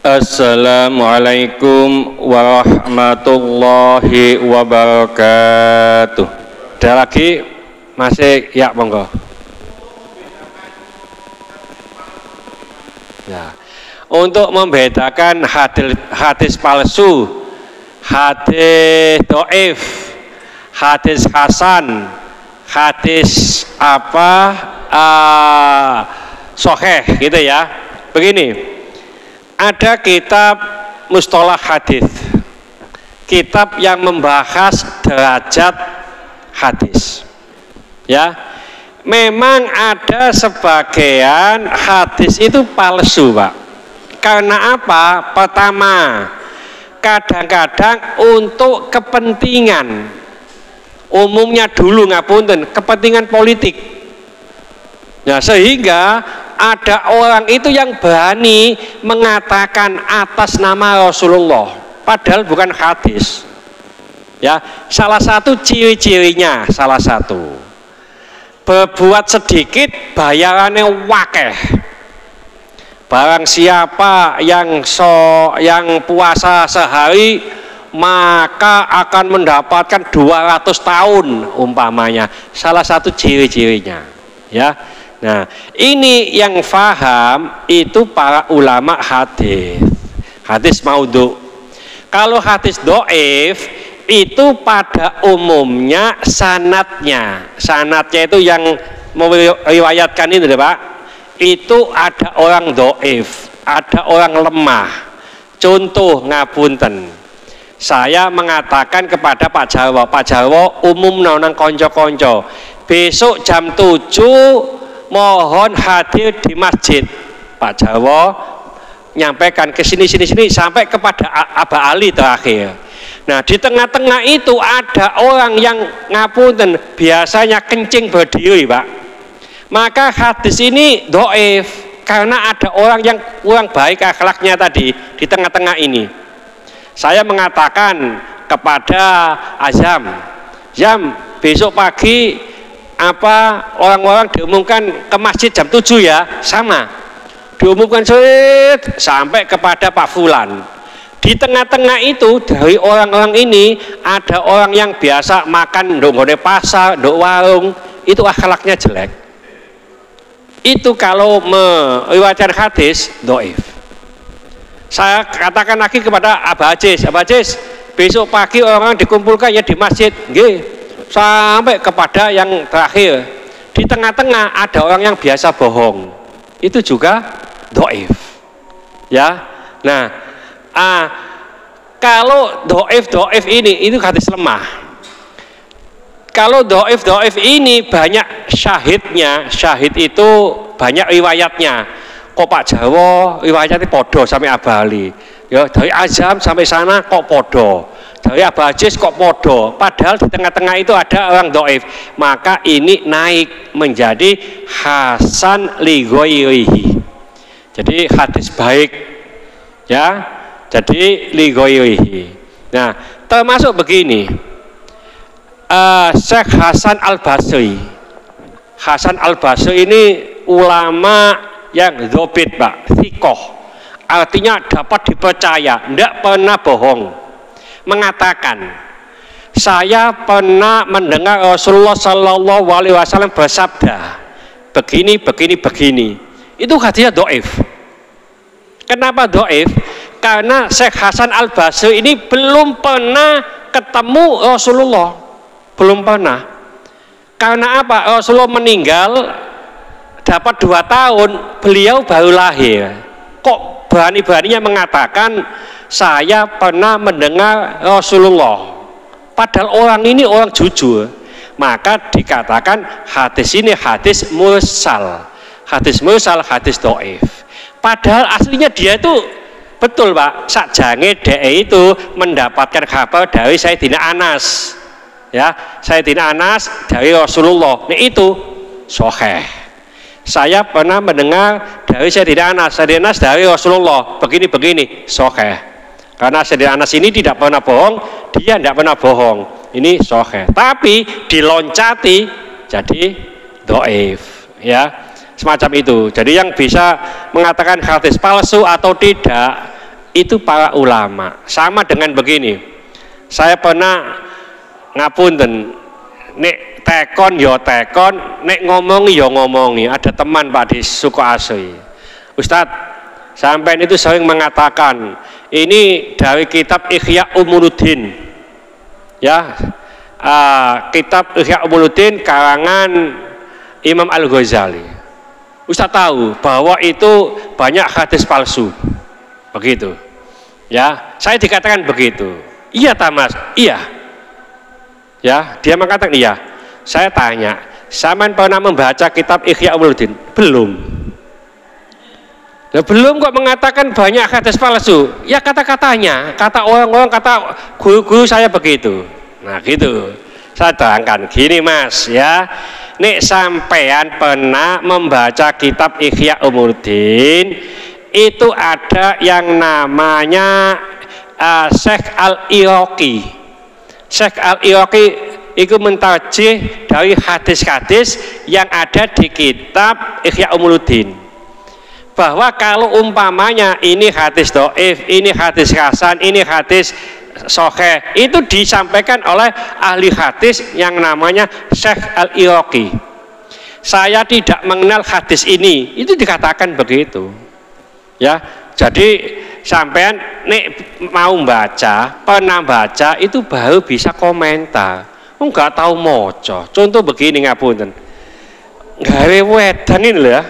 Assalamualaikum warahmatullahi wabarakatuh. Ada lagi? Masih? Ya, monggo. Ya. Untuk membedakan hadis palsu, hadis dhaif, hadis hasan, hadis sahih gitu ya. Begini. Ada kitab mustalah hadis, kitab yang membahas derajat hadis. Ya, memang ada sebagian hadis itu palsu, Pak. Karena apa? Pertama, kadang-kadang untuk kepentingan, umumnya dulu ngapunten, kepentingan politik. Nah, sehingga ada orang itu yang berani mengatakan atas nama Rasulullah, padahal bukan hadis. Ya, salah satu ciri-cirinya, salah satu berbuat sedikit bayarannya wakeh. Barang siapa yang puasa sehari maka akan mendapatkan 200 tahun umpamanya. Salah satu ciri-cirinya, ya. Nah, ini yang faham itu para ulama hadis. Hadis maudhu. Kalau hadis dhaif itu pada umumnya sanadnya itu yang meriwayatkan ini, Pak. Itu ada orang dhaif, ada orang lemah. Contoh ngapunten. Saya mengatakan kepada Pak Jarwo umum nang konco-konco. Besok jam 7 mohon hadir di masjid. Pak Jarwo nyampaikan ke sini sampai kepada Aba Ali terakhir. Nah, di tengah-tengah itu ada orang yang ngapunten biasanya kencing berdiri, Pak. Maka hadis ini dhaif karena ada orang yang kurang baik akhlaknya tadi di tengah-tengah ini. Saya mengatakan kepada Azam, Zam, besok pagi orang-orang diumumkan ke masjid jam 7 ya, sama diumumkan sampai kepada Pak Fulan. Di tengah-tengah itu dari orang-orang ini ada orang yang biasa makan ndok pasar, ndok warung, itu akhlaknya jelek. Itu kalau meriwayatkan hadis dhaif. Saya katakan lagi kepada Abah Aziz, besok pagi orang dikumpulkan ya di masjid, nggih. Sampai kepada yang terakhir, di tengah-tengah ada orang yang biasa bohong, itu juga dhaif, ya. Nah, kalau dhaif ini itu hadis lemah. Kalau dhaif ini banyak syahidnya, syahid itu banyak riwayatnya. Kok Pak Jarwo riwayatnya podo sampai Abali, ya dari Azam sampai sana kok podo. Dari Abah Aziz kok podo, padahal di tengah-tengah itu ada orang dhaif. Maka ini naik menjadi hasan li ghairihi. Jadi hadis baik, ya. Jadi li ghairihi. Nah, termasuk begini. Syekh Hasan Al-Basri. Hasan Al-Basri ini ulama yang dzabit, Pak, thiqah. Artinya dapat dipercaya, tidak pernah bohong. Mengatakan, saya pernah mendengar Rasulullah Shallallahu Alaihi Wasallam bersabda begini. Itu hadisnya dhaif. Kenapa dhaif? Karena Syekh Hasan Al Basri ini belum pernah ketemu Rasulullah, belum pernah. Karena apa? Rasulullah meninggal dapat 2 tahun, beliau baru lahir. Kok berani-beraninya mengatakan saya pernah mendengar Rasulullah, padahal orang ini orang jujur. Maka dikatakan hadis ini hadis mursal, hadis dhaif. Padahal aslinya dia itu betul, Pak, sakjange DE itu mendapatkan kabar dari Sayyidina Anas, ya, Sayyidina Anas dari Rasulullah. Nah, itu sahih. Saya pernah mendengar dari Sayyidina Anas dari Rasulullah begini sahih. Karena Sayyidina Anas ini tidak pernah bohong, dia tidak pernah bohong. Ini sahih. Tapi diloncati jadi dhaif. ya, semacam itu. Jadi yang bisa mengatakan hadis palsu atau tidak itu para ulama. Sama dengan begini, saya pernah ngapunten, nek tekon ya tekon, nek ngomongi ya ngomongi. Ada teman Pak di Sukoasoi, Ustadz, sampai itu sering mengatakan ini dari kitab Ihya Ulumuddin, ya, kitab Ihya Ulumuddin karangan Imam Al-Ghazali. Ustadz tahu bahwa itu banyak hadis palsu, begitu, ya. Saya dikatakan begitu. Iya Tamas, iya, ya. Dia mengatakan iya. Saya tanya, sampean pernah membaca kitab Ihya Ulumuddin? Belum. Nah, belum kok mengatakan banyak hadis palsu. Ya kata-katanya, kata orang-orang, kata guru-guru saya begitu. Nah gitu. Saya terangkan gini Mas, ya. Nek sampean pernah membaca kitab Ihya Ulumuddin, itu ada yang namanya Syekh Al-Iraqi. Syekh Al-Iraqi itu mentarjih dari hadis-hadis yang ada di kitab Ihya Ulumuddin, bahwa kalau umpamanya ini hadis dhaif, ini hadis hasan, ini hadis sahih, itu disampaikan oleh ahli hadis yang namanya Syekh Al-Iraqi. Saya tidak mengenal hadis ini, itu dikatakan begitu, ya. Jadi sampean nek mau baca, pernah baca, itu baru bisa komentar. Enggak tahu moco. Contoh begini ngapunten, gawe wedan ini loh ya,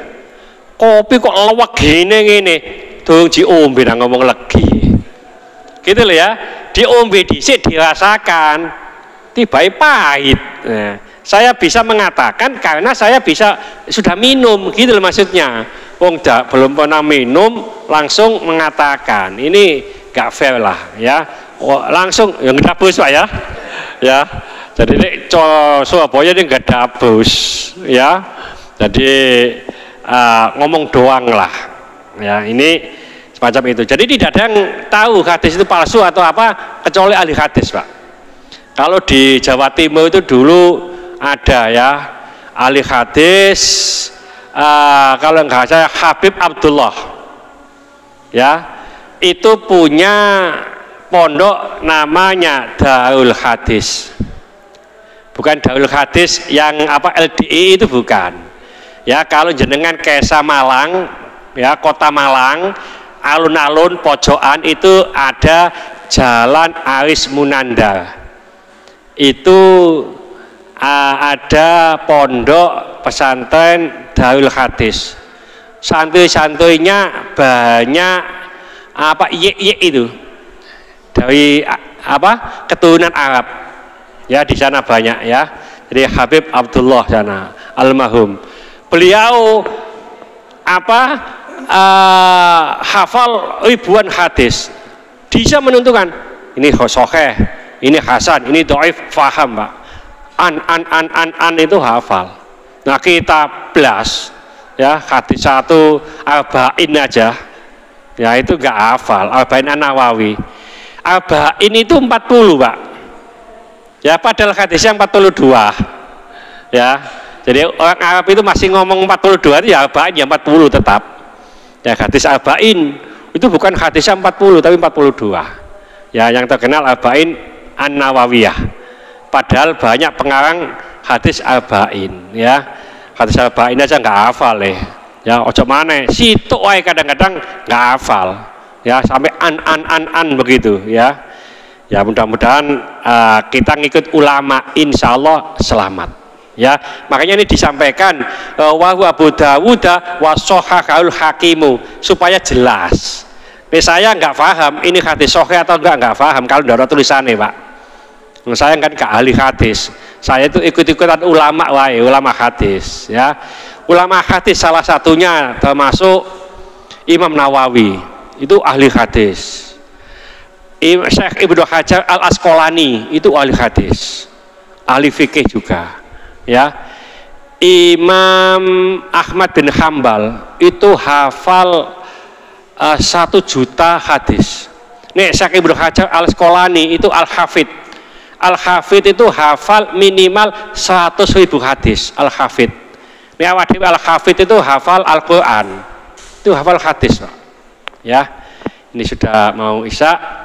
kopi kok lewat gini durung diombe nang ngomong legi, gitu loh ya. Diombe dhisik dirasakan tiba-tiba pahit. Nah, saya bisa mengatakan karena saya bisa sudah minum, gitu loh maksudnya. Wong belum pernah minum langsung mengatakan ini gak fair lah, ya. Langsung yang dapus Pak ya, ya. Jadi nek Surabaya ini gak dapus, ya. Jadi ngomong doang lah, ya. Ini semacam itu. Jadi tidak ada yang tahu hadis itu palsu atau apa kecuali ahli hadis Pak. Kalau di Jawa Timur itu dulu ada ya ahli hadis, kalau nggak saya Habib Abdullah, ya, itu punya pondok namanya Darul Hadis. Bukan Darul Hadis yang apa LDI itu bukan. Ya, kalau jenengan Kesa Malang, ya, Kota Malang, alun-alun pojokan itu ada Jalan Aris Munandar. Itu ada pondok pesantren Darul Hadis. Santri-santrinya banyak apa ye itu dari apa keturunan Arab. Ya, di sana banyak ya. Jadi Habib Abdullah sana almarhum. Beliau apa hafal ribuan hadis, bisa menentukan ini sahih, ini hasan, ini dhaif, faham Pak. An itu hafal. Nah kita belas ya hadis satu arba'in aja, ya itu enggak hafal. Arba'in An-Nawawi, arba'in itu 40 Pak. Ya padahal hadisnya 42. Ya. Jadi orang Arab itu masih ngomong 42 itu ya arba'in ya 40 tetap. Ya hadis arba'in itu bukan hadisnya 40 tapi 42. Ya yang terkenal arba'in An-Nawawiyah. Padahal banyak pengarang hadis arba'in ya. Hadis arba'in aja nggak hafal ya. Ojo maneh situ wae kadang-kadang nggak hafal. Ya sampai an begitu ya. Ya mudah-mudahan kita ngikut ulama insya Allah selamat. Ya, makanya ini disampaikan wa Abu Dawud wa shahhahaul hakimu supaya jelas. Saya nggak paham ini hadis sahih atau nggak paham kalau tidak ada tulisannya Pak. Saya kan nggak ahli hadis, saya itu ikut-ikutan ulama wae, ulama hadis ya. Ulama hadis salah satunya termasuk Imam Nawawi, itu ahli hadis. Syekh Ibnu Hajar Al-Asqalani itu ahli hadis, ahli fikih juga. Ya, Imam Ahmad bin Hambal itu hafal 1 juta hadis. Nih Syekh Ibnu Hajar Al-Asqalani itu Al-Hafidh. Al-Hafidh itu hafal minimal 100.000 hadis. Al-Hafidh Ini awak dhewe al-hafid itu hafal Al-Qur'an. Itu hafal hadis, Pak. Ya. Ini sudah mau Isya.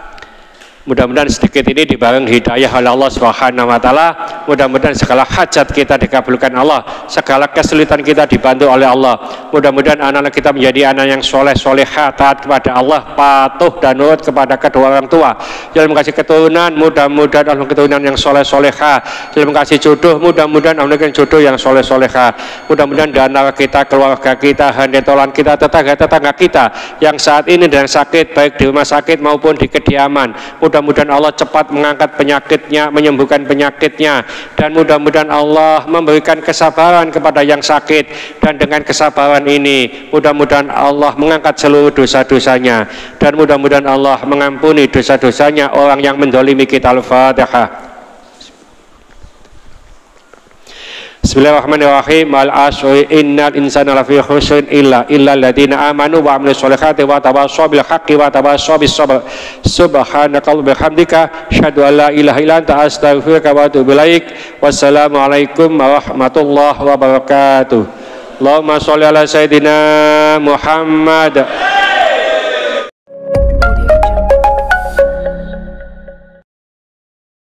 Mudah-mudahan sedikit ini dibarengi hidayah oleh Allah Subhanahu wa taala. Mudah-mudahan segala hajat kita dikabulkan Allah, segala kesulitan kita dibantu oleh Allah. Mudah-mudahan anak-anak kita menjadi anak yang soleh solehah, taat kepada Allah, patuh dan nurut kepada kedua orang tua. Jangan kasih keturunan, mudah-mudahan Allah keturunan yang soleh solehah. Jangan kasih jodoh, mudah-mudahan Allah memberikan jodoh yang soleh solehah. Mudah-mudahan di antara kita, keluarga kita, handetolan kita, tetangga-tetangga kita yang saat ini dan sakit, baik di rumah sakit maupun di kediaman, mudah-mudahan Allah cepat mengangkat penyakitnya, menyembuhkan penyakitnya, dan mudah-mudahan Allah memberikan kesabaran kepada yang sakit, dan dengan kesabaran ini mudah-mudahan Allah mengangkat seluruh dosa-dosanya, dan mudah-mudahan Allah mengampuni dosa-dosanya orang yang mendolimi kita. Al-Fatihah. Bismillahirrahmanirrahim. Al-asri innal insana lafi khusrin illa alladziina amanu wa 'amilus sholihati wa tawassaw bil haqqi wa tawassaw bis sabr. Subhanakallahumma bihamdika asyhadu an la ilaha illa anta astaghfiruka wa atubu ilaik. Wassalamu alaikum warahmatullahi wabarakatuh. Allahumma sholli ala sayidina Muhammad